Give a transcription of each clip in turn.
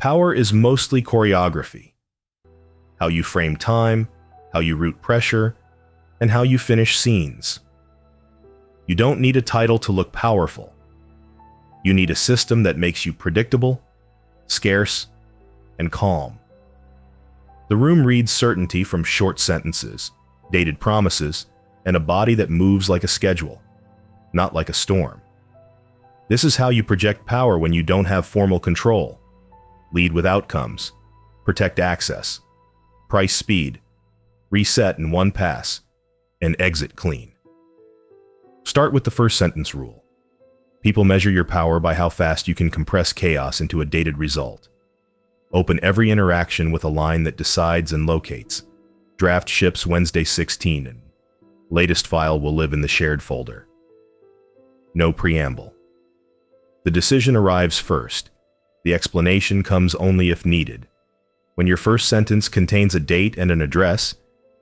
Power is mostly choreography. How you frame time, how you route pressure, and how you finish scenes. You don't need a title to look powerful. You need a system that makes you predictable, scarce, and calm. The room reads certainty from short sentences, dated promises, and a body that moves like a schedule, not like a storm. This is how you project power when you don't have formal control. Lead with outcomes, protect access, price speed, reset in one pass, and exit clean. Start with the first sentence rule. People measure your power by how fast you can compress chaos into a dated result. Open every interaction with a line that decides and locates. Draft ships Wednesday 16 and latest file will live in the shared folder. No preamble. The decision arrives first. The explanation comes only if needed. When your first sentence contains a date and an address,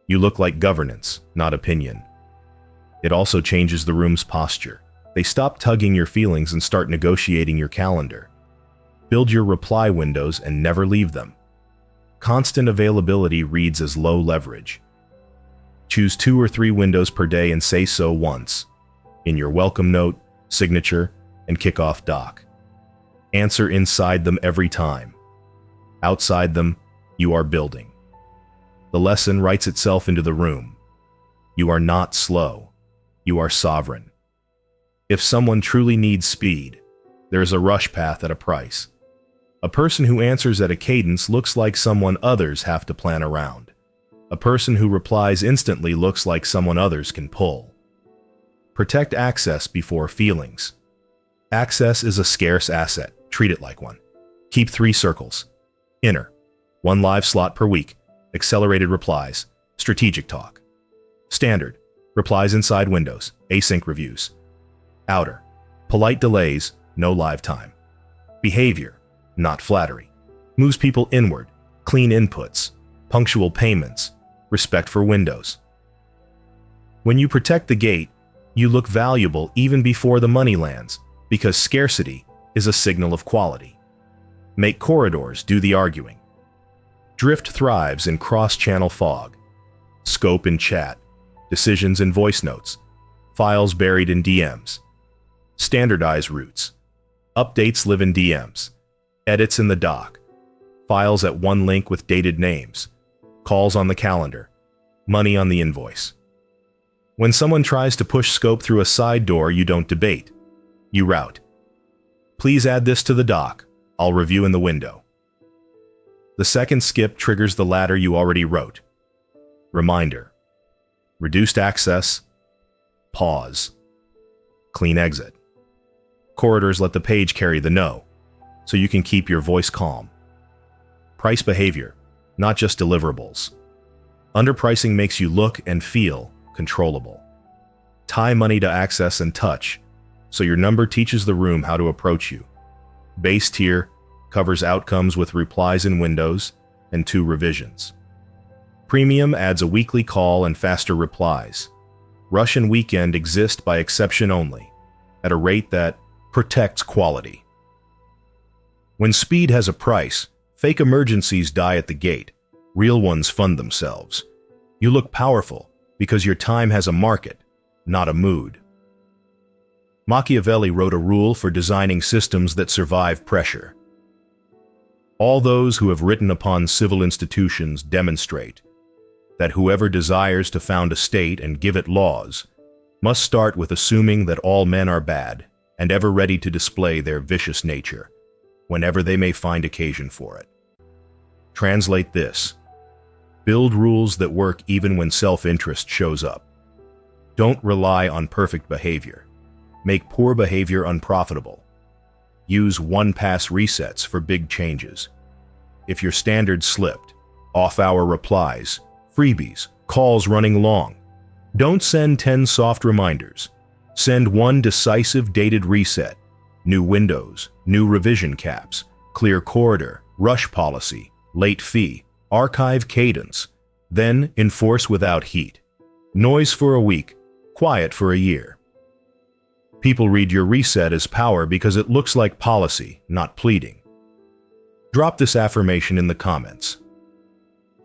you look like governance, not opinion. It also changes the room's posture. They stop tugging your feelings and start negotiating your calendar. Build your reply windows and never leave them. Constant availability reads as low leverage. Choose 2 or 3 windows per day and say so once, in your welcome note, signature, and kickoff doc. Answer inside them every time. Outside them, you are building. The lesson writes itself into the room. You are not slow. You are sovereign. If someone truly needs speed, there is a rush path at a price. A person who answers at a cadence looks like someone others have to plan around. A person who replies instantly looks like someone others can pull. Protect access before feelings. Access is a scarce asset. Treat it like one. Keep 3 circles. Inner, 1 live slot per week. Accelerated replies. Strategic talk. Standard, replies inside windows. Async reviews. Outer, polite delays. No live time. Behavior, not flattery. Moves people inward. Clean inputs. Punctual payments. Respect for windows. When you protect the gate, you look valuable even before the money lands, because scarcity is a signal of quality. Make corridors do the arguing. Drift thrives in cross-channel fog. Scope in chat. Decisions in voice notes. Files buried in DMs. Standardize routes. Updates live in DMs. Edits in the doc. Files at one link with dated names. Calls on the calendar. Money on the invoice. When someone tries to push scope through a side door, you don't debate. You route. Please add this to the doc. I'll review in the window. The second skip triggers the ladder you already wrote. Reminder. Reduced access. Pause. Clean exit. Corridors let the page carry the no, so you can keep your voice calm. Price behavior, not just deliverables. Underpricing makes you look and feel controllable. Tie money to access and touch, so your number teaches the room how to approach you. Base tier covers outcomes with replies in windows and 2 revisions. Premium adds a weekly call and faster replies. Rush and weekend exist by exception only, at a rate that protects quality. When speed has a price, fake emergencies die at the gate. Real ones fund themselves. You look powerful because your time has a market, not a mood. Machiavelli wrote a rule for designing systems that survive pressure. All those who have written upon civil institutions demonstrate that whoever desires to found a state and give it laws must start with assuming that all men are bad and ever ready to display their vicious nature whenever they may find occasion for it. Translate this. Build rules that work even when self-interest shows up. Don't rely on perfect behavior. Make poor behavior unprofitable. Use one-pass resets for big changes. If your standards slipped, off-hour replies, freebies, calls running long. Don't send 10 soft reminders. Send 1 decisive dated reset. New windows, new revision caps, clear corridor, rush policy, late fee, archive cadence. Then enforce without heat. Noise for a week, quiet for a year. People read your reset as power because it looks like policy, not pleading. Drop this affirmation in the comments.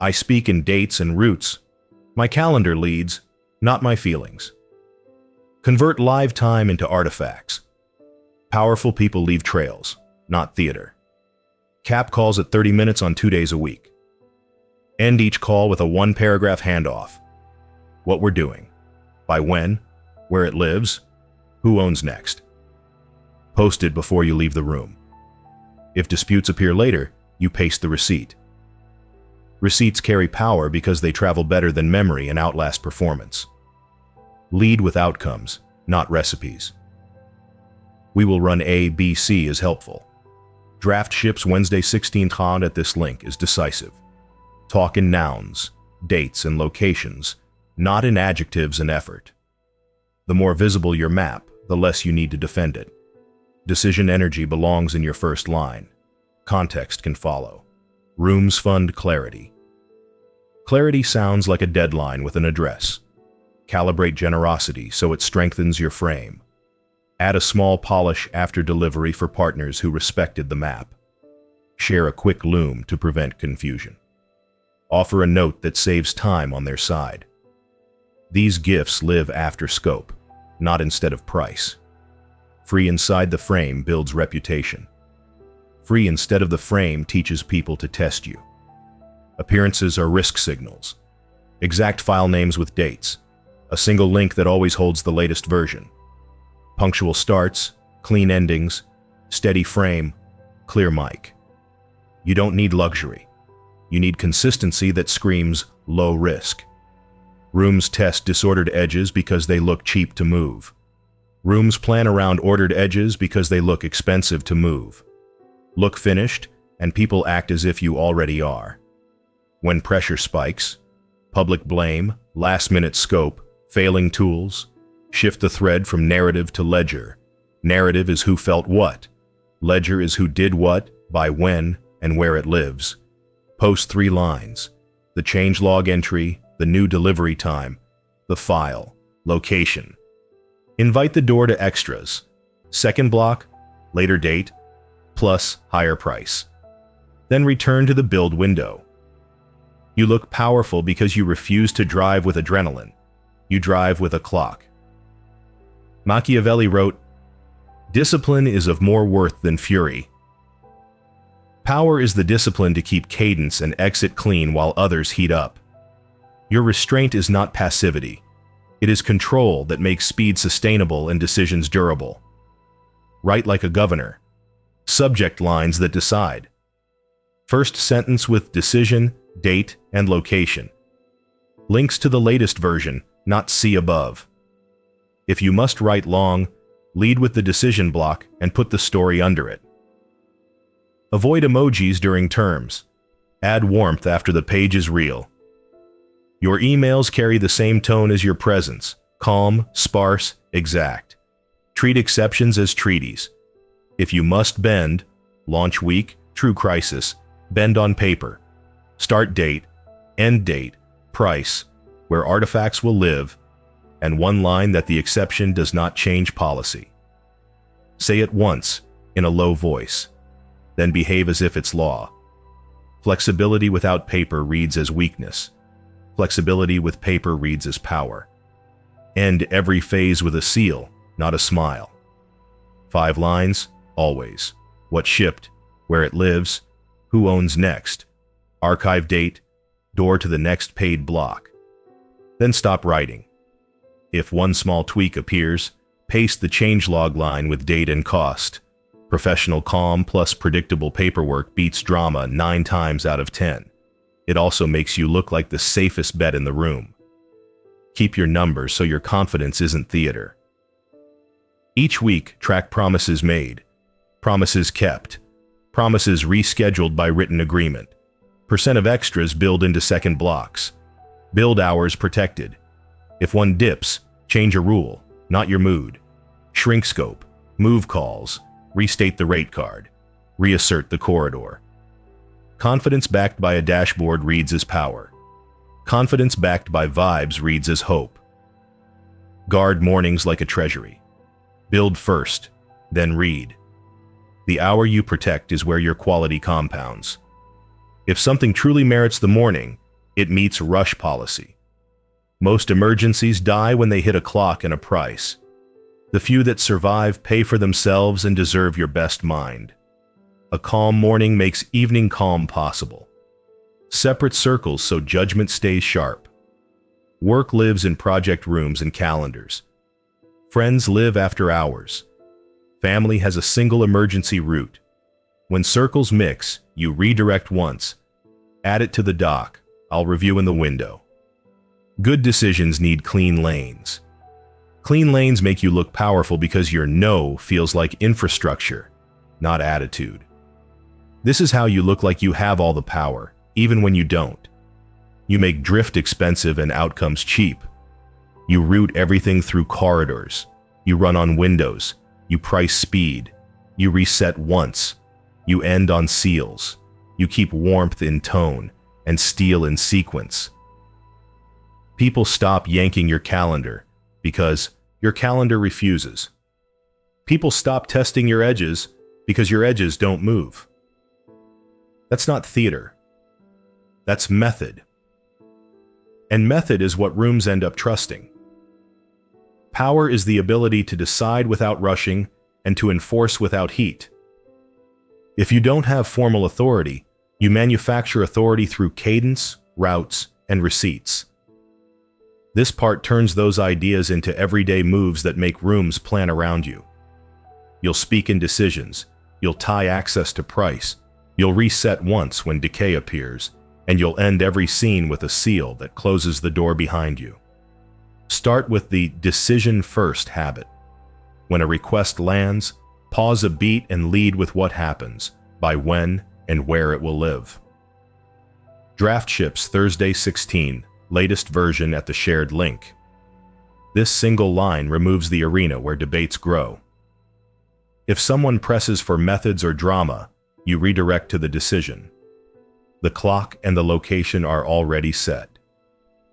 I speak in dates and routes. My calendar leads, not my feelings. Convert live time into artifacts. Powerful people leave trails, not theater. Cap calls at 30 minutes on 2 days a week. End each call with a 1-paragraph handoff. What we're doing, by when, where it lives, who owns next. Post it before you leave the room. If disputes appear later, you paste the receipt. Receipts carry power because they travel better than memory and outlast performance. Lead with outcomes, not recipes. We will run A, B, C is helpful. Draft ships Wednesday 16th on at this link is decisive. Talk in nouns, dates, and locations, not in adjectives and effort. The more visible your map, the less you need to defend it. Decision energy belongs in your first line. Context can follow. Rooms fund clarity. Clarity sounds like a deadline with an address. Calibrate generosity so it strengthens your frame. Add a small polish after delivery for partners who respected the map. Share a quick loom to prevent confusion. Offer a note that saves time on their side. These gifts live after scope, not instead of price. Free inside the frame builds reputation. Free instead of the frame teaches people to test you. Appearances are risk signals. Exact file names with dates. A single link that always holds the latest version. Punctual starts, clean endings, steady frame, clear mic. You don't need luxury. You need consistency that screams low risk. Rooms test disordered edges because they look cheap to move. Rooms plan around ordered edges because they look expensive to move. Look finished, and people act as if you already are. When pressure spikes, public blame, last-minute scope, failing tools, shift the thread from narrative to ledger. Narrative is who felt what. Ledger is who did what, by when, and where it lives. Post 3 lines. The changelog entry, the new delivery time, the file, location. Invite the door to extras. Second block, later date, plus higher price. Then return to the build window. You look powerful because you refuse to drive with adrenaline. You drive with a clock. Machiavelli wrote, "Discipline is of more worth than fury." Power is the discipline to keep cadence and exit clean while others heat up. Your restraint is not passivity. It is control that makes speed sustainable and decisions durable. Write like a governor. Subject lines that decide. First sentence with decision, date, and location. Links to the latest version, not see above. If you must write long, lead with the decision block and put the story under it. Avoid emojis during terms. Add warmth after the page is real. Your emails carry the same tone as your presence, calm, sparse, exact. Treat exceptions as treaties. If you must bend, launch week, true crisis, bend on paper. Start date, end date, price, where artifacts will live, and one line that the exception does not change policy. Say it once, in a low voice, then behave as if it's law. Flexibility without paper reads as weakness. Flexibility with paper reads as power. End every phase with a seal, not a smile. 5 lines, always. What shipped, where it lives, who owns next, archive date, door to the next paid block. Then stop writing. If one small tweak appears, paste the changelog line with date and cost. Professional calm plus predictable paperwork beats drama 9 times out of 10. It also makes you look like the safest bet in the room. Keep your numbers so your confidence isn't theater. Each week, track promises made, promises kept, promises rescheduled by written agreement. Percent of extras build into second blocks. Build hours protected. If one dips, change a rule, not your mood. Shrink scope, move calls, restate the rate card, reassert the corridor. Confidence backed by a dashboard reads as power. Confidence backed by vibes reads as hope. Guard mornings like a treasury. Build first, then read. The hour you protect is where your quality compounds. If something truly merits the morning, it meets rush policy. Most emergencies die when they hit a clock and a price. The few that survive pay for themselves and deserve your best mind. A calm morning makes evening calm possible. Separate circles so judgment stays sharp. Work lives in project rooms and calendars. Friends live after hours. Family has a single emergency route. When circles mix, you redirect once. Add it to the dock. I'll review in the window. Good decisions need clean lanes. Clean lanes make you look powerful because your no feels like infrastructure, not attitude. This is how you look like you have all the power, even when you don't. You make drift expensive and outcomes cheap. You route everything through corridors. You run on windows. You price speed. You reset once. You end on seals. You keep warmth in tone and steel in sequence. People stop yanking your calendar because your calendar refuses. People stop testing your edges because your edges don't move. That's not theater. That's method. And method is what rooms end up trusting. Power is the ability to decide without rushing and to enforce without heat. If you don't have formal authority, you manufacture authority through cadence, routes, and receipts. This part turns those ideas into everyday moves that make rooms plan around you. You'll speak in decisions, you'll tie access to price, you'll reset once when decay appears, and you'll end every scene with a seal that closes the door behind you. Start with the decision first habit. When a request lands, pause a beat and lead with what happens, by when and where it will live. Draft ships Thursday 16, latest version at the shared link. This single line removes the arena where debates grow. If someone presses for methods or drama, you redirect to the decision. The clock and the location are already set.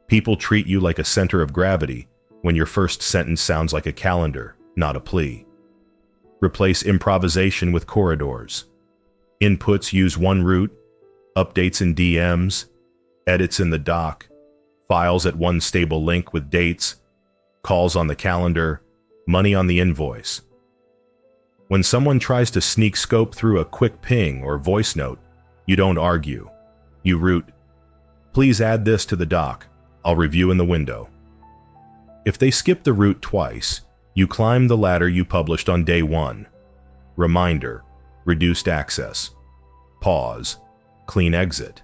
People treat you like a center of gravity when your first sentence sounds like a calendar, not a plea. Replace improvisation with corridors. Inputs use one route, updates in DMs, edits in the doc, files at one stable link with dates, calls on the calendar, money on the invoice. When someone tries to sneak scope through a quick ping or voice note, you don't argue. You route, please add this to the doc. I'll review in the window. If they skip the route twice, you climb the ladder you published on day one. Reminder, reduced access. Pause, clean exit.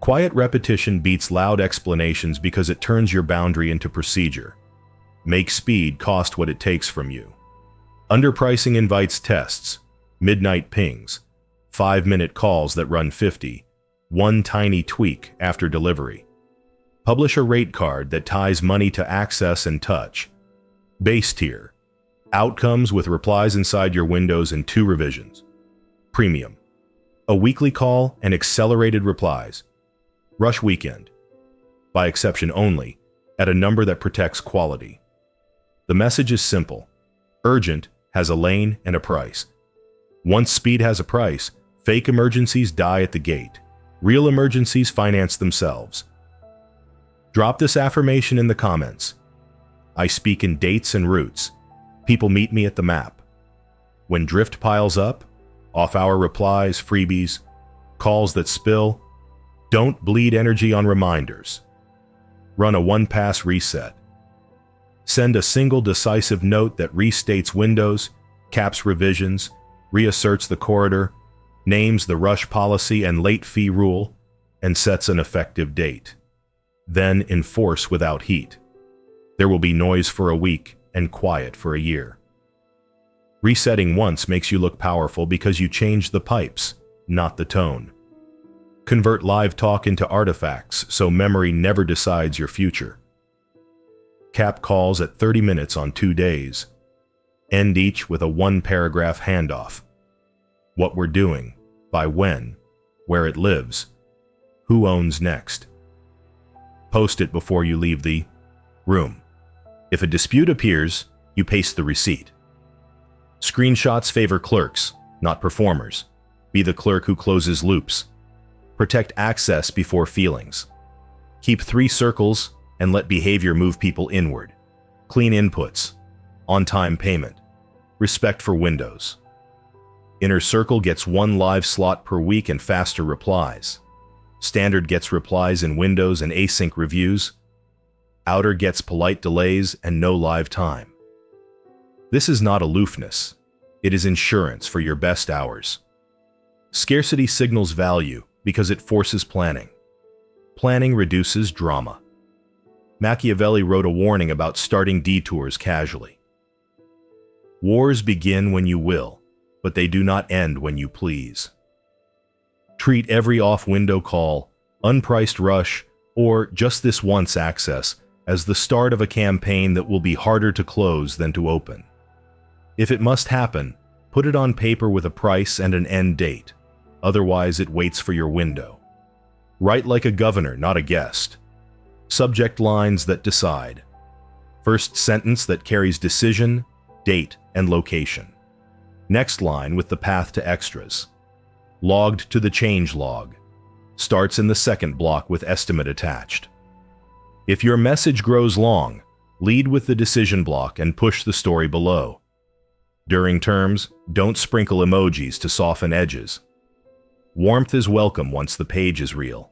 Quiet repetition beats loud explanations because it turns your boundary into procedure. Make speed cost what it takes from you. Underpricing invites tests, midnight pings, 5-minute calls that run 50, one tiny tweak after delivery. Publish a rate card that ties money to access and touch. Base tier, outcomes with replies inside your windows and 2 revisions. Premium, a weekly call and accelerated replies. Rush weekend, by exception only, at a number that protects quality. The message is simple. Urgent has a lane and a price. Once speed has a price, fake emergencies die at the gate. Real emergencies finance themselves. Drop this affirmation in the comments. I speak in dates and routes. People meet me at the map. When drift piles up, off-hour replies, freebies, calls that spill, don't bleed energy on reminders. Run a one-pass reset. Send a single decisive note that restates windows, caps revisions, reasserts the corridor, names the rush policy and late fee rule, and sets an effective date. Then enforce without heat. There will be noise for a week and quiet for a year. Resetting once makes you look powerful because you change the pipes, not the tone. Convert live talk into artifacts so memory never decides your future. Cap calls at 30 minutes on 2 days. End each with a 1-paragraph handoff. What we're doing, by when, where it lives, who owns next. Post it before you leave the room. If a dispute appears, you paste the receipt. Screenshots favor clerks, not performers. Be the clerk who closes loops. Protect access before feelings. Keep 3 circles and let behavior move people inward. Clean inputs. On-time payment. Respect for windows. Inner circle gets 1 live slot per week and faster replies. Standard gets replies in windows and async reviews. Outer gets polite delays and no live time. This is not aloofness. It is insurance for your best hours. Scarcity signals value because it forces planning. Planning reduces drama. Machiavelli wrote a warning about starting detours casually. Wars begin when you will, but they do not end when you please. Treat every off-window call, unpriced rush, or just this once access as the start of a campaign that will be harder to close than to open. If it must happen, put it on paper with a price and an end date. Otherwise, it waits for your window. Write like a governor, not a guest. Subject lines that decide. First sentence that carries decision, date, and location. Next line with the path to extras. Logged to the change log. Starts in the second block with estimate attached. If your message grows long, lead with the decision block and push the story below. During terms, don't sprinkle emojis to soften edges. Warmth is welcome once the page is real.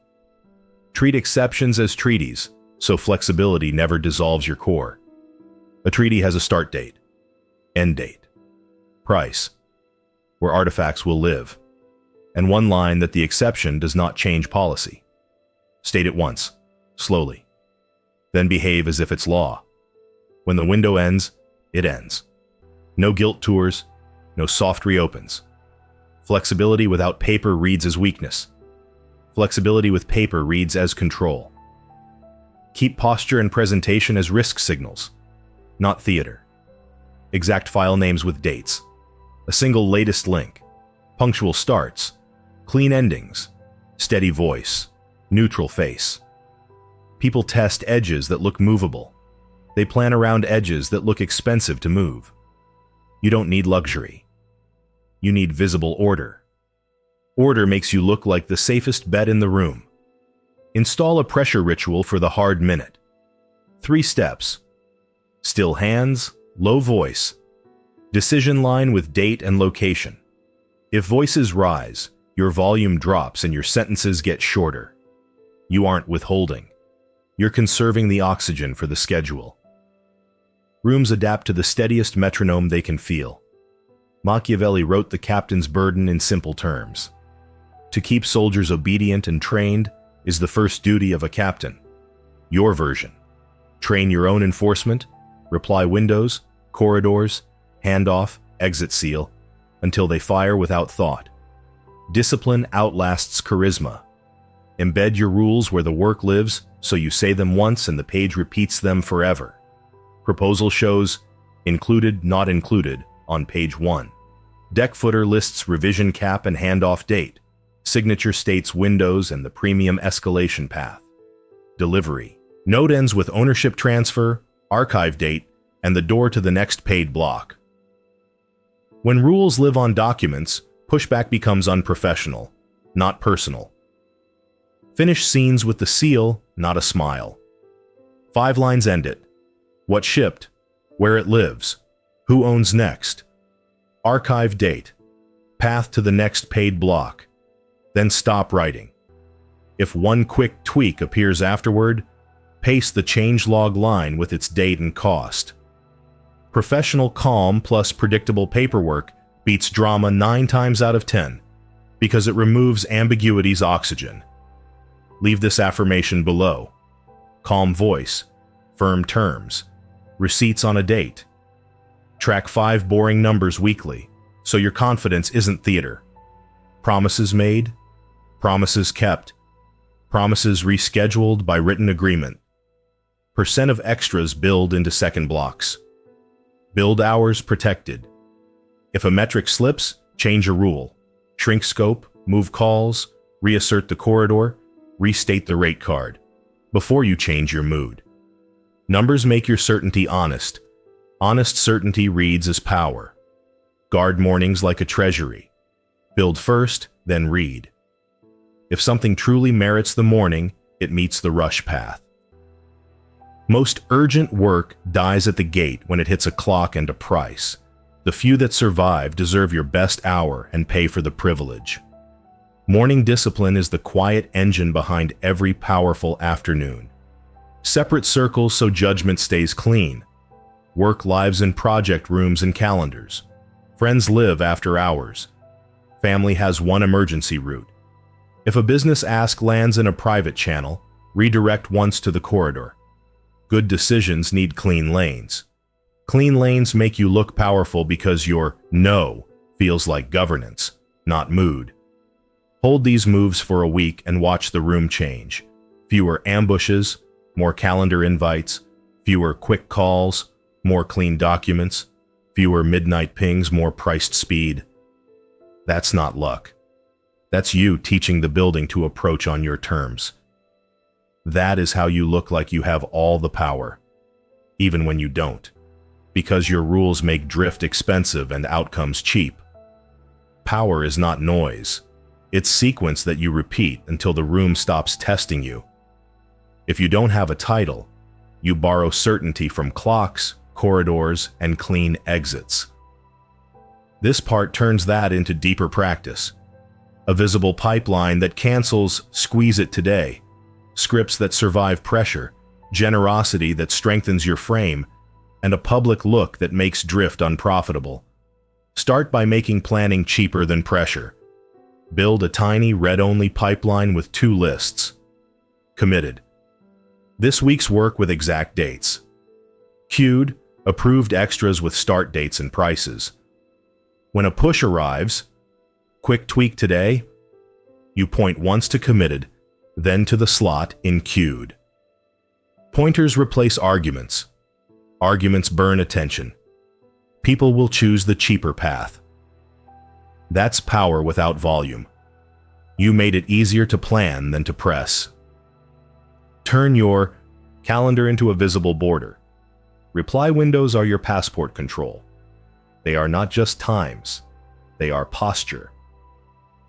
Treat exceptions as treaties, so flexibility never dissolves your core. A treaty has a start date, end date, price, where artifacts will live, and one line that the exception does not change policy. State it once, slowly, then behave as if it's law. When the window ends, it ends. No guilt tours, no soft reopens. Flexibility without paper reads as weakness. Flexibility with paper reads as control. Keep posture and presentation as risk signals, not theater. Exact file names with dates. A single latest link. Punctual starts. Clean endings. Steady voice. Neutral face. People test edges that look movable. They plan around edges that look expensive to move. You don't need luxury. You need visible order. Order makes you look like the safest bet in the room. Install a pressure ritual for the hard minute. 3 steps. Still hands, low voice. Decision line with date and location. If voices rise, your volume drops and your sentences get shorter. You aren't withholding. You're conserving the oxygen for the schedule. Rooms adapt to the steadiest metronome they can feel. Machiavelli wrote the captain's burden in simple terms. To keep soldiers obedient and trained is the first duty of a captain. Your version. Train your own enforcement, reply windows, corridors, handoff, exit seal, until they fire without thought. Discipline outlasts charisma. Embed your rules where the work lives so you say them once and the page repeats them forever. Proposal shows included, not included on page 1. Deck footer lists revision cap and handoff date. Signature states windows and the premium escalation path. Delivery. Note ends with ownership transfer, archive date, and the door to the next paid block. When rules live on documents, pushback becomes unprofessional, not personal. Finish scenes with the seal, not a smile. 5 lines end it. What shipped? Where it lives? Who owns next? Archive date. Path to the next paid block. Then stop writing. If one quick tweak appears afterward, paste the changelog line with its date and cost. Professional calm plus predictable paperwork beats drama 9 times out of 10 because it removes ambiguity's oxygen. Leave this affirmation below. Calm voice, firm terms, receipts on a date. Track 5 boring numbers weekly, so your confidence isn't theater. Promises made, promises kept, promises rescheduled by written agreement. Percent of extras build into second blocks. Build hours protected. If a metric slips, change a rule. Shrink scope, move calls, reassert the corridor, restate the rate card, before you change your mood. Numbers make your certainty honest. Honest certainty reads as power. Guard mornings like a treasury. Build first, then read. If something truly merits the morning, it meets the rush path. Most urgent work dies at the gate when it hits a clock and a price. The few that survive deserve your best hour and pay for the privilege. Morning discipline is the quiet engine behind every powerful afternoon. Separate circles so judgment stays clean. Work lives in project rooms and calendars. Friends live after hours. Family has one emergency route. If a business ask lands in a private channel, redirect once to the corridor. Good decisions need clean lanes. Clean lanes make you look powerful because your no feels like governance, not mood. Hold these moves for a week and watch the room change. Fewer ambushes, more calendar invites, fewer quick calls, more clean documents, fewer midnight pings, more priced speed. That's not luck. That's you teaching the building to approach on your terms. That is how you look like you have all the power, even when you don't, because your rules make drift expensive and outcomes cheap. Power is not noise. It's sequence that you repeat until the room stops testing you. If you don't have a title, you borrow certainty from clocks, corridors, and clean exits. This part turns that into deeper practice. A visible pipeline that cancels "squeeze it today," scripts that survive pressure, generosity that strengthens your frame, and a public look that makes drift unprofitable. Start by making planning cheaper than pressure. Build a tiny read-only pipeline with 2 lists. Committed. This week's work with exact dates. Queued, approved extras with start dates and prices. When a push arrives, quick tweak today, you point once to committed, then to the slot in queued. Pointers replace arguments. Arguments burn attention. People will choose the cheaper path. That's power without volume. You made it easier to plan than to press. Turn your calendar into a visible border. Reply windows are your passport control. They are not just times. They are posture.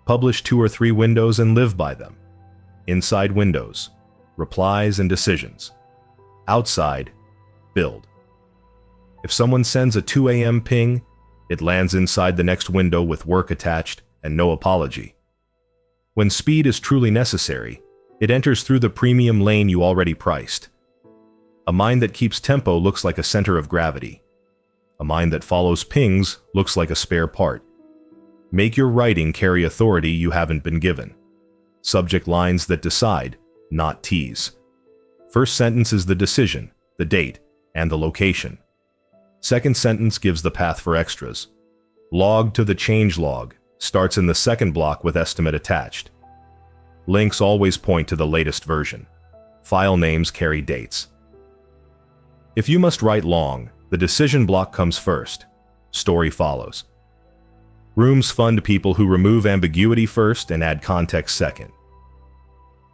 Publish 2 or 3 windows and live by them. Inside windows, replies and decisions. Outside, build. If someone sends a 2 a.m. ping, it lands inside the next window with work attached and no apology. When speed is truly necessary, it enters through the premium lane you already priced. A mind that keeps tempo looks like a center of gravity. A mind that follows pings looks like a spare part. Make your writing carry authority you haven't been given. Subject lines that decide, not tease. First sentence is the decision, the date, and the location. Second sentence gives the path for extras. Log to the change log starts in the second block with estimate attached. Links always point to the latest version. File names carry dates. If you must write long, the decision block comes first. Story follows. Rooms fund people who remove ambiguity first and add context second.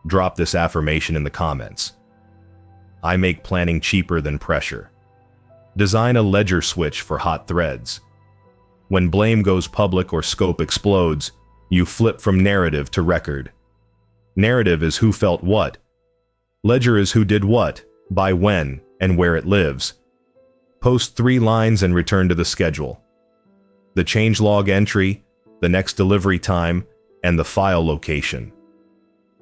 Drop this affirmation in the comments. I make planning cheaper than pressure. Design a ledger switch for hot threads. When blame goes public or scope explodes, you flip from narrative to record. Narrative is who felt what. Ledger is who did what, by when, and where it lives. Post 3 lines and return to the schedule. The changelog entry, the next delivery time, and the file location.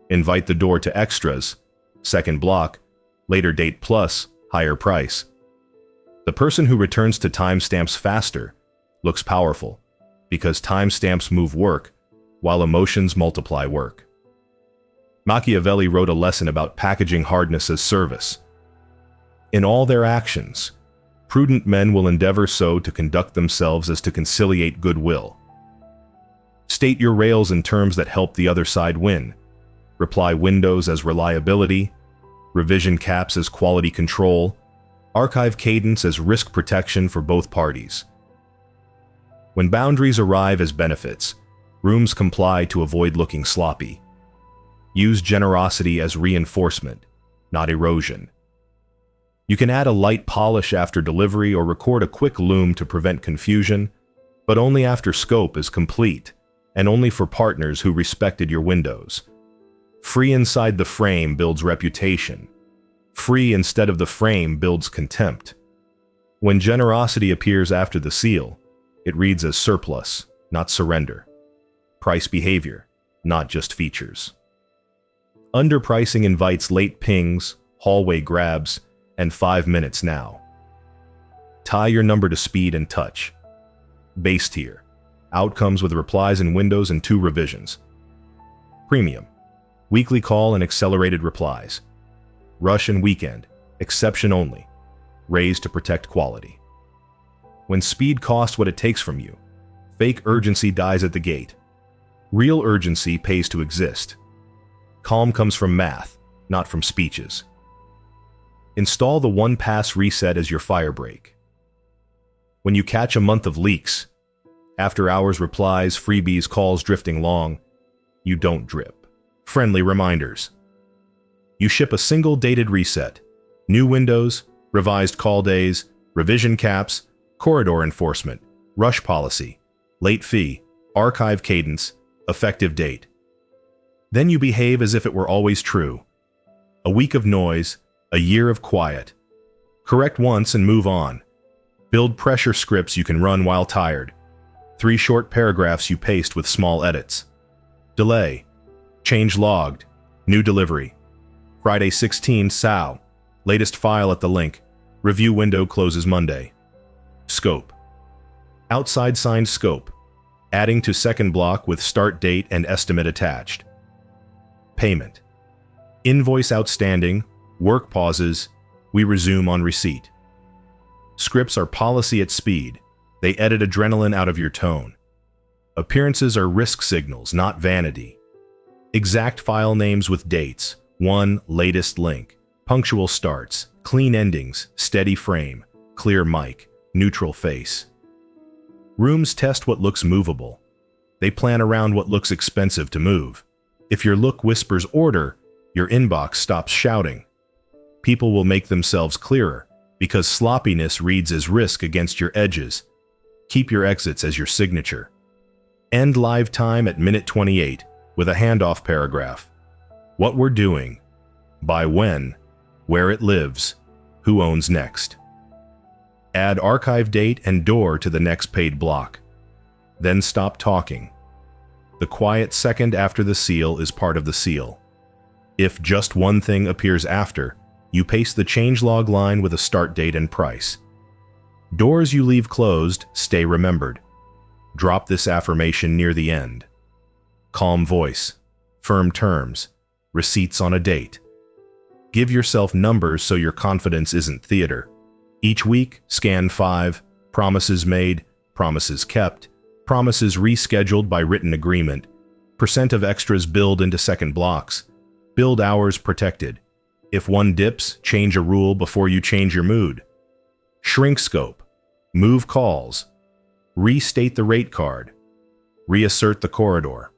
Invite the door to extras, second block, later date plus, higher price. The person who returns to timestamps faster looks powerful, because timestamps move work, while emotions multiply work. Machiavelli wrote a lesson about packaging hardness as service. In all their actions, prudent men will endeavor so to conduct themselves as to conciliate goodwill. State your rails in terms that help the other side win. Reply windows as reliability, revision caps as quality control, archive cadence as risk protection for both parties. When boundaries arrive as benefits, rooms comply to avoid looking sloppy. Use generosity as reinforcement, not erosion. You can add a light polish after delivery or record a quick loom to prevent confusion, but only after scope is complete, and only for partners who respected your windows. Free inside the frame builds reputation. Free instead of the frame builds contempt. When generosity appears after the seal, it reads as surplus, not surrender. Price behavior, not just features. Underpricing invites late pings, hallway grabs, and 5 minutes now. Tie your number to speed and touch. Base tier, outcomes with replies in windows and 2 revisions. Premium, weekly call and accelerated replies. Rush and weekend, exception only, raised to protect quality. When speed costs what it takes from you, fake urgency dies at the gate. Real urgency pays to exist. Calm comes from math, not from speeches. Install the one-pass reset as your fire break. When you catch a month of leaks, after-hours replies, freebies, calls drifting long, you don't drip. Friendly reminders. You ship a single dated reset, new windows, revised call days, revision caps, corridor enforcement, rush policy, late fee, archive cadence, effective date. Then you behave as if it were always true. A week of noise, a year of quiet. Correct once and move on. Build pressure scripts you can run while tired. 3 short paragraphs you paste with small edits. Delay. Change logged. New delivery. Friday 16 SAO. Latest file at the link. Review window closes Monday. Scope. Outside signed scope. Adding to second block with start date and estimate attached. Payment. Invoice outstanding. Work pauses. We resume on receipt. Scripts are policy at speed. They edit adrenaline out of your tone. Appearances are risk signals, not vanity. Exact file names with dates. 1. Latest link. Punctual starts. Clean endings. Steady frame. Clear mic. Neutral face. Rooms test what looks movable. They plan around what looks expensive to move. If your look whispers order, your inbox stops shouting. People will make themselves clearer, because sloppiness reads as risk against your edges. Keep your exits as your signature. End live time at minute 28 with a handoff paragraph. What we're doing, by when, where it lives, who owns next. Add archive date and door to the next paid block. Then stop talking. The quiet second after the seal is part of the seal. If just one thing appears after, you paste the changelog line with a start date and price. Doors you leave closed stay remembered. Drop this affirmation near the end. Calm voice, firm terms, receipts on a date. Give yourself numbers so your confidence isn't theater. Each week, scan 5, promises made, promises kept, promises rescheduled by written agreement, percent of extras billed into second blocks, build hours protected. If one dips, change a rule before you change your mood. Shrink scope, move calls, restate the rate card, reassert the corridor.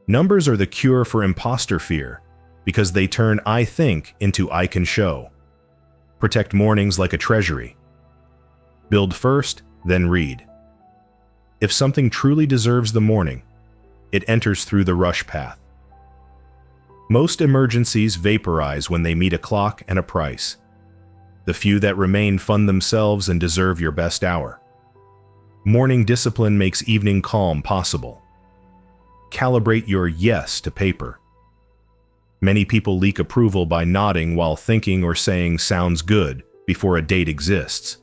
Numbers are the cure for imposter fear because they turn I think into I can show. Protect mornings like a treasury. Build first, then read. If something truly deserves the morning, it enters through the rush path. Most emergencies vaporize when they meet a clock and a price. The few that remain fund themselves and deserve your best hour. Morning discipline makes evening calm possible. Calibrate your yes to paper. Many people leak approval by nodding while thinking or saying sounds good before a date exists.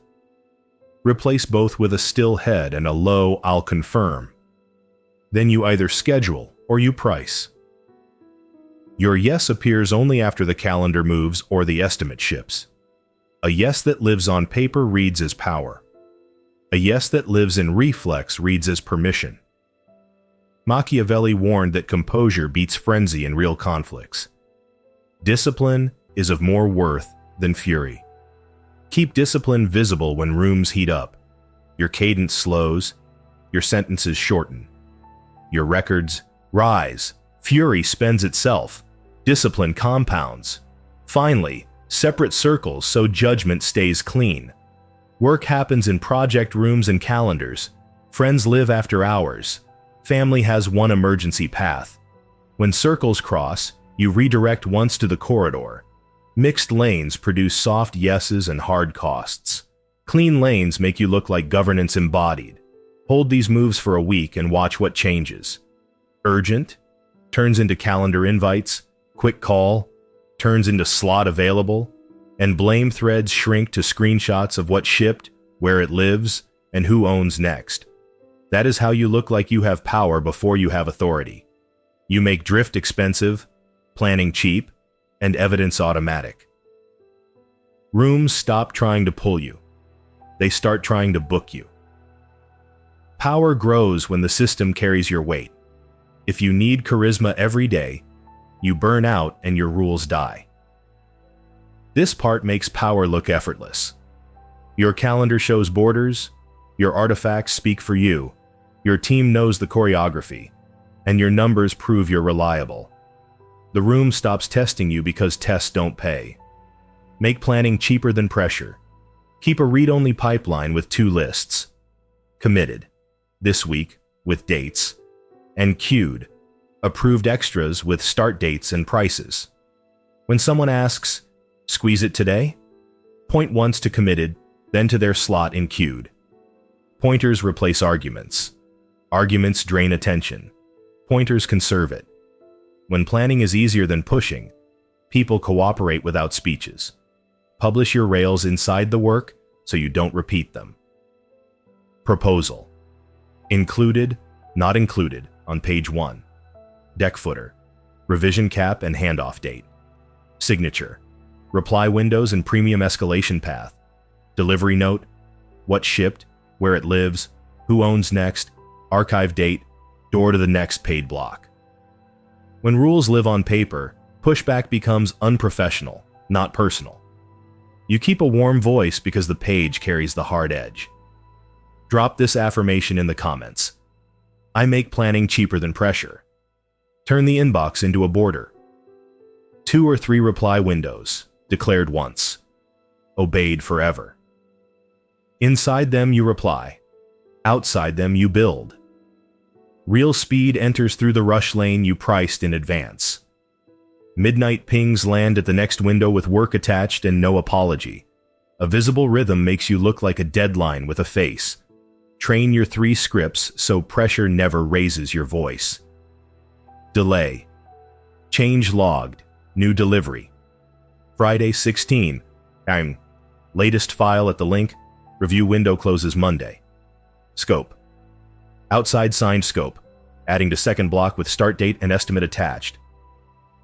Replace both with a still head and a low I'll confirm. Then you either schedule or you price. Your yes appears only after the calendar moves or the estimate ships. A yes that lives on paper reads as power. A yes that lives in reflex reads as permission. Machiavelli warned that composure beats frenzy in real conflicts. Discipline is of more worth than fury. Keep discipline visible when rooms heat up. Your cadence slows, your sentences shorten. Your records rise. Fury spends itself. Discipline compounds. Finally, separate circles so judgment stays clean. Work happens in project rooms and calendars. Friends live after hours. Family has one emergency path. When circles cross, you redirect once to the corridor. Mixed lanes produce soft yeses and hard costs. Clean lanes make you look like governance embodied. Hold these moves for a week and watch what changes. Urgent turns into calendar invites, quick call turns into slot available, and blame threads shrink to screenshots of what shipped, where it lives, and who owns next. That is how you look like you have power before you have authority. You make drift expensive, planning cheap, and evidence automatic. Rooms stop trying to pull you. They start trying to book you. Power grows when the system carries your weight. If you need charisma every day, you burn out and your rules die. This part makes power look effortless. Your calendar shows borders, your artifacts speak for you, your team knows the choreography, and your numbers prove you're reliable. The room stops testing you because tests don't pay. Make planning cheaper than pressure. Keep a read-only pipeline with 2 lists. Committed, this week, with dates, and queued, approved extras with start dates and prices. When someone asks, "Squeeze it today?" point once to committed, then to their slot in queued. Pointers replace arguments. Arguments drain attention. Pointers conserve it. When planning is easier than pushing, people cooperate without speeches. Publish your rails inside the work so you don't repeat them. Proposal. Included, not included, on page 1. Deck footer. Revision cap and handoff date. Signature. Reply windows and premium escalation path. Delivery note. What shipped, where it lives, who owns next, archive date, door to the next paid block. When rules live on paper, pushback becomes unprofessional, not personal. You keep a warm voice because the page carries the hard edge. Drop this affirmation in the comments. I make planning cheaper than pressure. Turn the inbox into a border. 2 or 3 reply windows, declared once, obeyed forever. Inside them you reply. Outside them you build. Real speed enters through the rush lane you priced in advance. Midnight pings land at the next window with work attached and no apology. A visible rhythm makes you look like a deadline with a face. Train your 3 scripts so pressure never raises your voice. Delay. Change logged. New delivery. Friday 16. Latest file at the link. Review window closes Monday. Scope. Outside signed scope. Adding to second block with start date and estimate attached.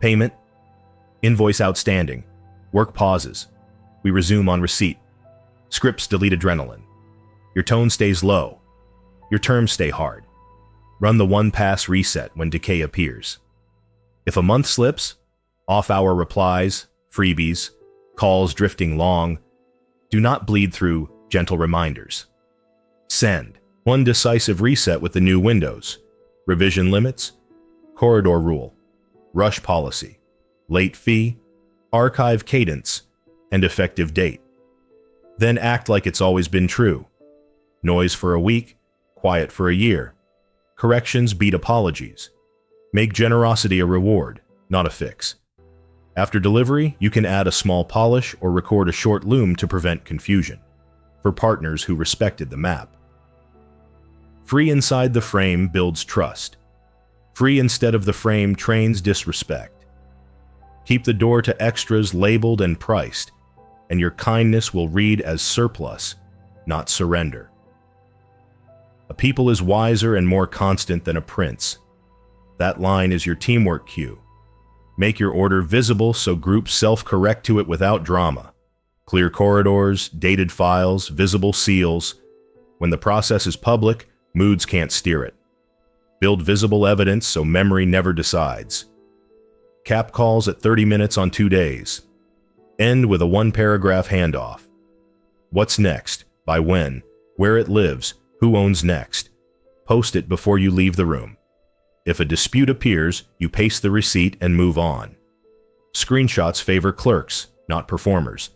Payment. Invoice outstanding. Work pauses. We resume on receipt. Scripts delete adrenaline. Your tone stays low. Your terms stay hard. Run the 1-pass reset when decay appears. If a month slips, off-hour replies, freebies, calls drifting long, do not bleed through gentle reminders. Send. One decisive reset with the new windows. Revision limits, corridor rule, rush policy, late fee, archive cadence, and effective date. Then act like it's always been true. Noise for a week, quiet for a year. Corrections beat apologies. Make generosity a reward, not a fix. After delivery, you can add a small polish or record a short loom to prevent confusion, for partners who respected the map. Free inside the frame builds trust. Free instead of the frame trains disrespect. Keep the door to extras labeled and priced, and your kindness will read as surplus, not surrender. A people is wiser and more constant than a prince. That line is your teamwork cue. Make your order visible so groups self-correct to it without drama. Clear corridors, dated files, visible seals. When the process is public, moods can't steer it. Build visible evidence so memory never decides. Cap calls at 30 minutes on 2 days. End with a 1-paragraph handoff. What's next? By when? Where it lives? Who owns next? Post it before you leave the room. If a dispute appears, you paste the receipt and move on. Screenshots favor clerks, not performers.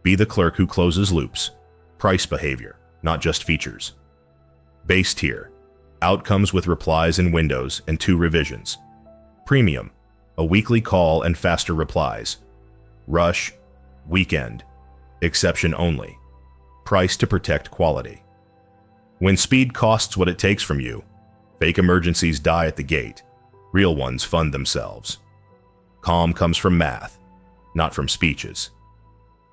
Be the clerk who closes loops. Price behavior, not just features. Base tier, outcomes with replies in windows and 2 revisions. Premium, a weekly call and faster replies. Rush, weekend, exception only. Price to protect quality. When speed costs what it takes from you, fake emergencies die at the gate. Real ones fund themselves. Calm comes from math, not from speeches.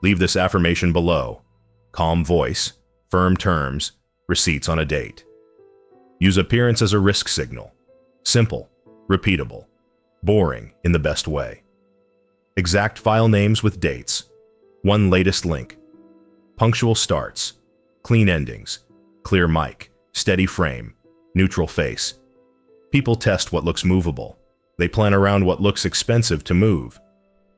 Leave this affirmation below. Calm voice, firm terms, receipts on a date. Use appearance as a risk signal. Simple, repeatable, boring in the best way. Exact file names with dates. 1 latest link. Punctual starts. Clean endings. Clear mic. Steady frame. Neutral face. People test what looks movable. They plan around what looks expensive to move.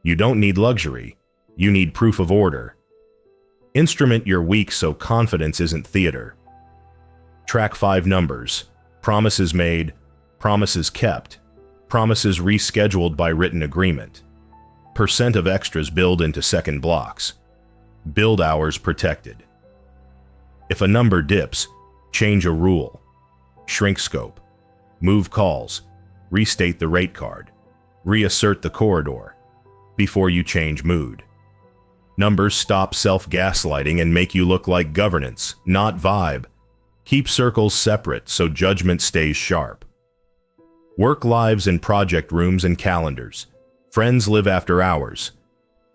You don't need luxury. You need proof of order. Instrument your week so confidence isn't theater. Track 5 numbers. Promises made. Promises kept. Promises rescheduled by written agreement. Percent of extras billed into second blocks. Build hours protected. If a number dips, change a rule. Shrink scope. Move calls. Restate the rate card. Reassert the corridor. Before you change mood. Numbers stop self-gaslighting and make you look like governance, not vibe. Keep circles separate so judgment stays sharp. Work lives in project rooms and calendars. Friends live after hours.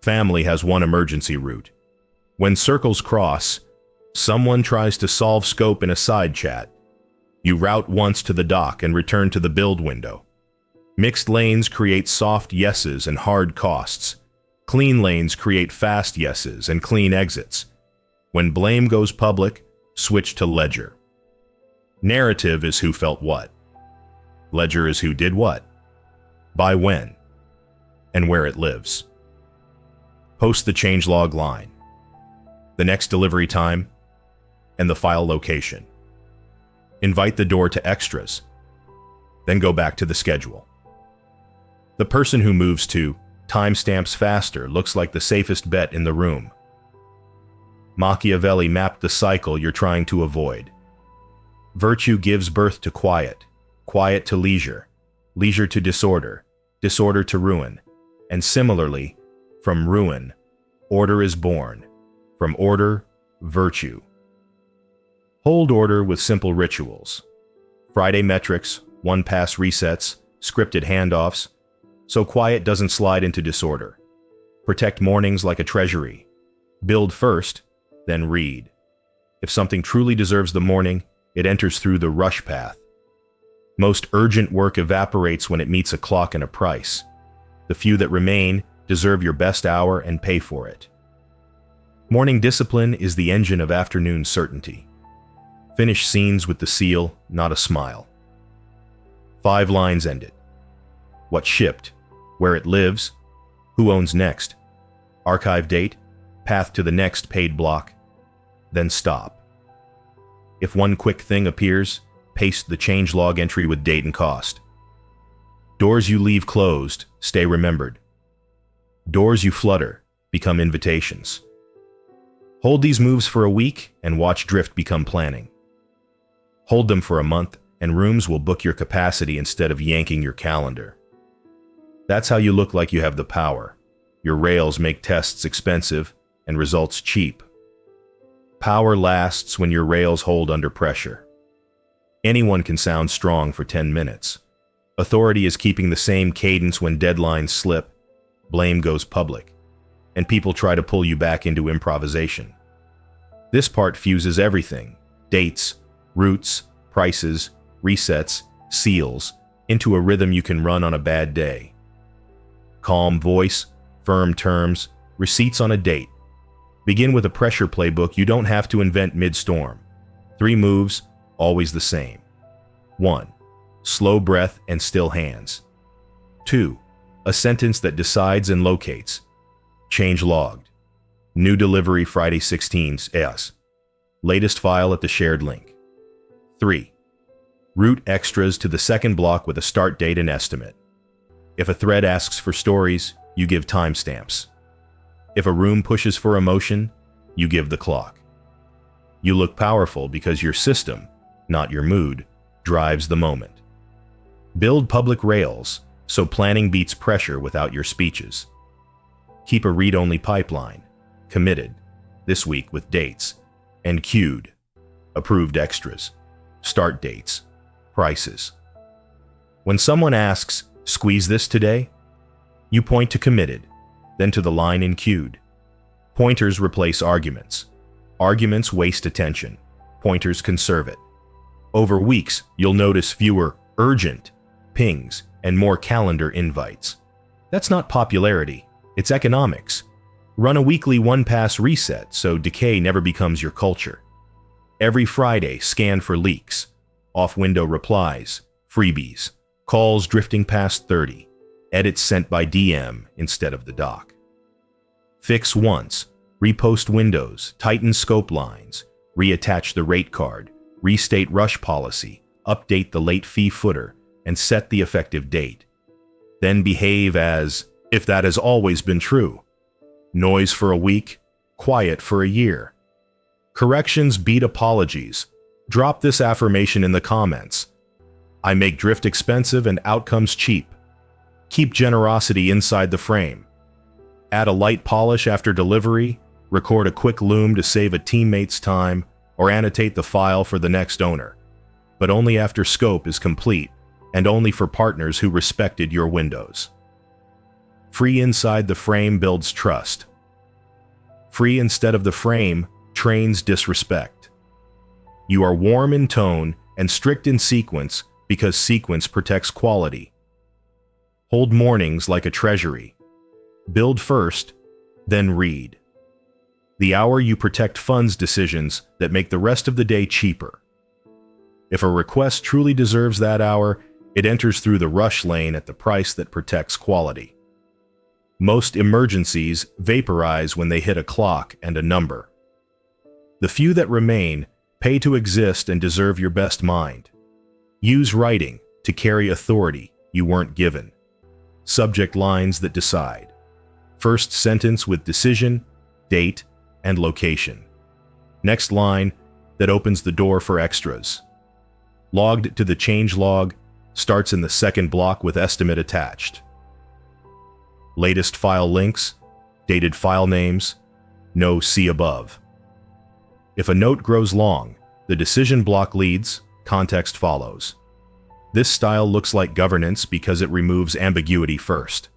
Family has one emergency route. When circles cross, someone tries to solve scope in a side chat. You route once to the dock and return to the build window. Mixed lanes create soft yeses and hard costs. Clean lanes create fast yeses and clean exits. When blame goes public, switch to ledger. Narrative is who felt what. Ledger is who did what, by when, and where it lives. Post the changelog line, the next delivery time, and the file location. Invite the door to extras, then go back to the schedule. The person who moves to timestamps faster looks like the safest bet in the room. Machiavelli mapped the cycle you're trying to avoid. Virtue gives birth to quiet, quiet to leisure, leisure to disorder, disorder to ruin, and similarly, from ruin, order is born, from order, virtue. Hold order with simple rituals. Friday metrics, one-pass resets, scripted handoffs, so quiet doesn't slide into disorder. Protect mornings like a treasury. Build first, then read. If something truly deserves the morning, it enters through the rush path. Most urgent work evaporates when it meets a clock and a price. The few that remain deserve your best hour and pay for it. Morning discipline is the engine of afternoon certainty. Finish scenes with the seal, not a smile. 5 lines end it. What shipped, where it lives, who owns next, archive date, path to the next paid block, then stop. If one quick thing appears, paste the changelog entry with date and cost. Doors you leave closed stay remembered. Doors you flutter become invitations. Hold these moves for a week and watch drift become planning. Hold them for a month and rooms will book your capacity instead of yanking your calendar. That's how you look like you have the power. Your rails make tests expensive and results cheap. Power lasts when your rails hold under pressure. Anyone can sound strong for 10 minutes. Authority is keeping the same cadence when deadlines slip, blame goes public, and people try to pull you back into improvisation. This part fuses everything, dates, routes, prices, resets, seals, into a rhythm you can run on a bad day. Calm voice, firm terms, receipts on a date. Begin with a pressure playbook you don't have to invent mid-storm. 3 moves, always the same. 1. Slow breath and still hands. 2. A sentence that decides and locates. Change logged. New delivery Friday 16th AS. Latest file at the shared link. 3. Route extras to the second block with a start date and estimate. If a thread asks for stories, you give timestamps. If a room pushes for emotion, you give the clock. You look powerful because your system, not your mood, drives the moment. Build public rails so planning beats pressure without your speeches. Keep a read-only pipeline, committed, this week with dates, and queued, approved extras, start dates, prices. When someone asks, "Squeeze this today?" you point to committed, then to the line in queued. Pointers replace arguments. Arguments waste attention. Pointers conserve it. Over weeks, you'll notice fewer urgent pings and more calendar invites. That's not popularity, it's economics. Run a weekly one-pass reset so decay never becomes your culture. Every Friday, scan for leaks, off-window replies, freebies, calls drifting past 30, edits sent by DM instead of the doc. Fix once, repost windows, tighten scope lines, reattach the rate card, restate rush policy, update the late fee footer, and set the effective date. Then behave as if that has always been true. Noise for a week, quiet for a year. Corrections beat apologies. Drop this affirmation in the comments. I make drift expensive and outcomes cheap. Keep generosity inside the frame. Add a light polish after delivery, record a quick loom to save a teammate's time, or annotate the file for the next owner. But only after scope is complete, and only for partners who respected your windows. Free inside the frame builds trust. Free instead of the frame trains disrespect. You are warm in tone and strict in sequence because sequence protects quality. Hold mornings like a treasury. Build first, then read. The hour you protect funds decisions that make the rest of the day cheaper. If a request truly deserves that hour, it enters through the rush lane at the price that protects quality. Most emergencies vaporize when they hit a clock and a number. The few that remain pay to exist and deserve your best mind. Use writing to carry authority you weren't given. Subject lines that decide. First sentence with decision, date, and location. Next line that opens the door for extras. Logged to the change log, starts in the second block with estimate attached. Latest file links, dated file names, no see above. If a note grows long, the decision block leads, context follows. This style looks like governance because it removes ambiguity first.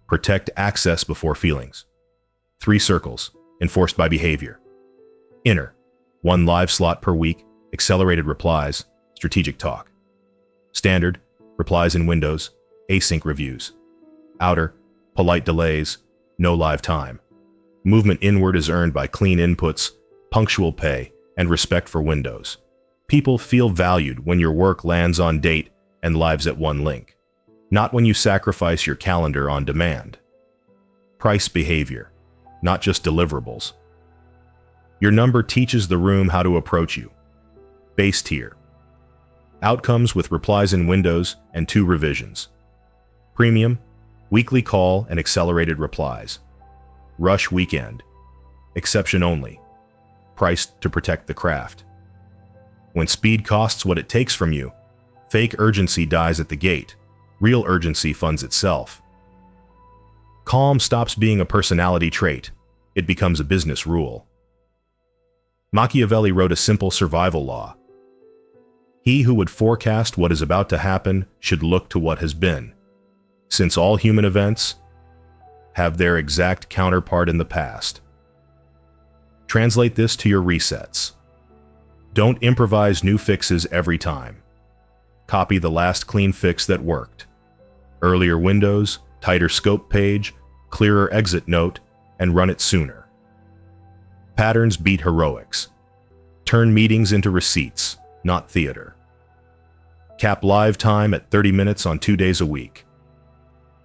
Protect access before feelings. 3 circles, enforced by behavior. Inner, 1 live slot per week, accelerated replies, strategic talk. Standard, replies in windows, async reviews. Outer, polite delays, no live time. Movement inward is earned by clean inputs, punctual pay, and respect for windows. People feel valued when your work lands on date and lives at 1 link, not when you sacrifice your calendar on demand. Price behavior, not just deliverables. Your number teaches the room how to approach you. Base tier. Outcomes with replies in windows and 2 revisions. Premium, weekly call and accelerated replies. Rush weekend, exception only. Priced to protect the craft. When speed costs what it takes from you, fake urgency dies at the gate. Real urgency funds itself. Calm stops being a personality trait. It becomes a business rule. Machiavelli wrote a simple survival law. He who would forecast what is about to happen should look to what has been, since all human events have their exact counterpart in the past. Translate this to your resets. Don't improvise new fixes every time. Copy the last clean fix that worked. Earlier windows, tighter scope page, clearer exit note, and run it sooner. Patterns beat heroics. Turn meetings into receipts, not theater. Cap live time at 30 minutes on 2 days a week.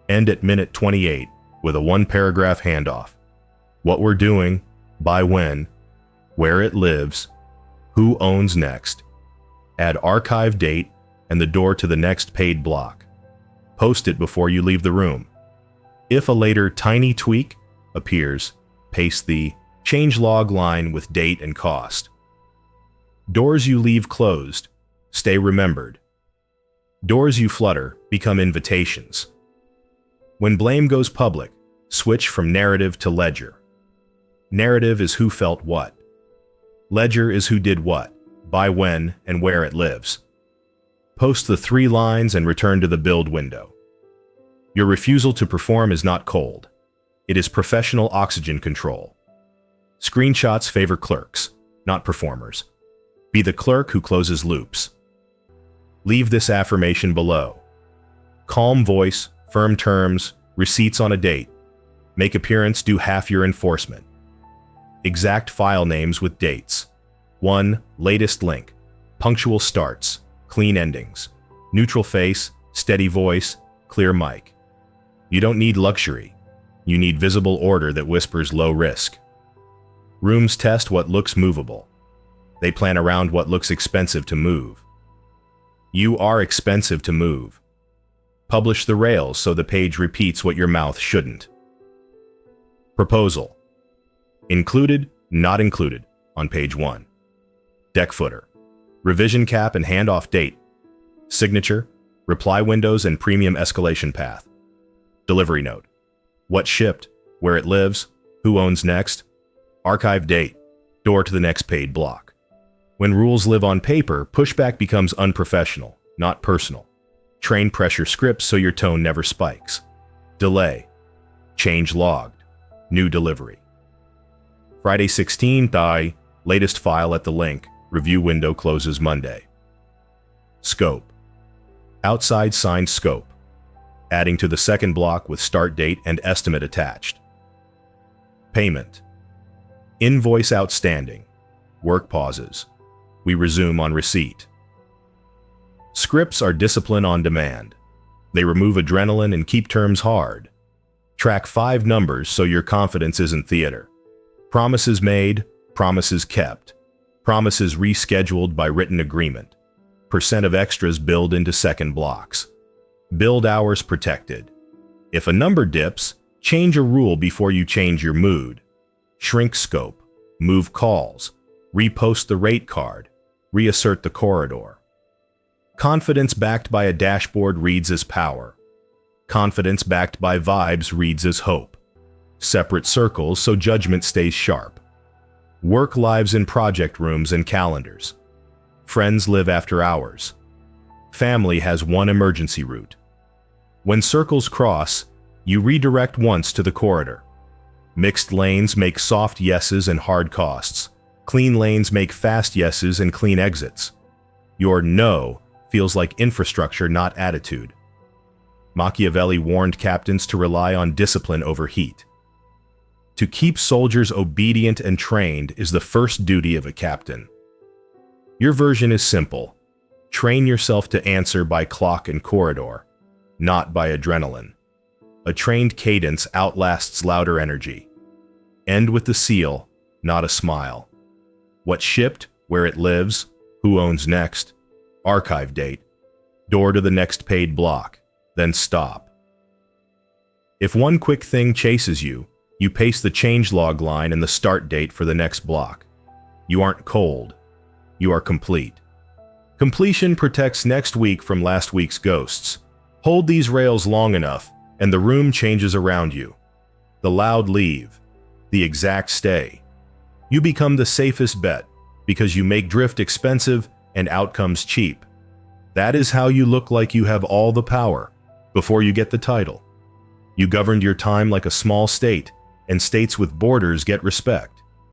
End at minute 28 with a 1-paragraph handoff. What we're doing, by when, where it lives, who owns next. Add archive date and the door to the next paid block. Post it before you leave the room. If a later tiny tweak appears, paste the change log line with date and cost. Doors you leave closed stay remembered. Doors you flutter become invitations. When blame goes public, switch from narrative to ledger. Narrative is who felt what. Ledger is who did what, by when, and where it lives. Post the 3 lines and return to the build window. Your refusal to perform is not cold. It is professional oxygen control. Screenshots favor clerks, not performers. Be the clerk who closes loops. Leave this affirmation below. Calm voice, firm terms, receipts on a date. Make appearance, do half your enforcement. Exact file names with dates. 1. Latest link. Punctual starts. Clean endings. Neutral face, steady voice, clear mic. You don't need luxury. You need visible order that whispers low risk. Rooms test what looks movable. They plan around what looks expensive to move. You are expensive to move. Publish the rails so the page repeats what your mouth shouldn't. Proposal. Included, not included, on page 1. Deck footer. Revision cap and handoff date. Signature, reply windows and premium escalation path. Delivery note. What shipped, where it lives, who owns next. Archive date, door to the next paid block. When rules live on paper, pushback becomes unprofessional, not personal. Train pressure scripts so your tone never spikes. Delay. Change logged. New delivery. Friday 16th, latest file at the link. Review window closes Monday. Scope. Outside signed scope. Adding to the second block with start date and estimate attached. Payment. Invoice outstanding. Work pauses. We resume on receipt. Scripts are discipline on demand. They remove adrenaline and keep terms hard. Track 5 numbers so your confidence isn't theater. Promises made, promises kept. Promises rescheduled by written agreement. Percent of extras billed into second blocks. Build hours protected. If a number dips, change a rule before you change your mood. Shrink scope. Move calls. Repost the rate card. Reassert the corridor. Confidence backed by a dashboard reads as power. Confidence backed by vibes reads as hope. Separate circles so judgment stays sharp. Work lives in project rooms and calendars. Friends live after hours. Family has one emergency route. When circles cross, you redirect once to the corridor. Mixed lanes make soft yeses and hard costs. Clean lanes make fast yeses and clean exits. Your no feels like infrastructure, not attitude. Machiavelli warned captains to rely on discipline over heat. To keep soldiers obedient and trained is the first duty of a captain. Your version is simple. Train yourself to answer by clock and corridor, not by adrenaline. A trained cadence outlasts louder energy. End with the seal, not a smile. What shipped, where it lives, who owns next, archive date, door to the next paid block, then stop. If one quick thing chases you, you paste the changelog line and the start date for the next block. You aren't cold. You are complete. Completion protects next week from last week's ghosts. Hold these rails long enough, and the room changes around you. The loud leave. The exact stay. You become the safest bet because you make drift expensive and outcomes cheap. That is how you look like you have all the power before you get the title. You governed your time like a small state, and states with borders get respect.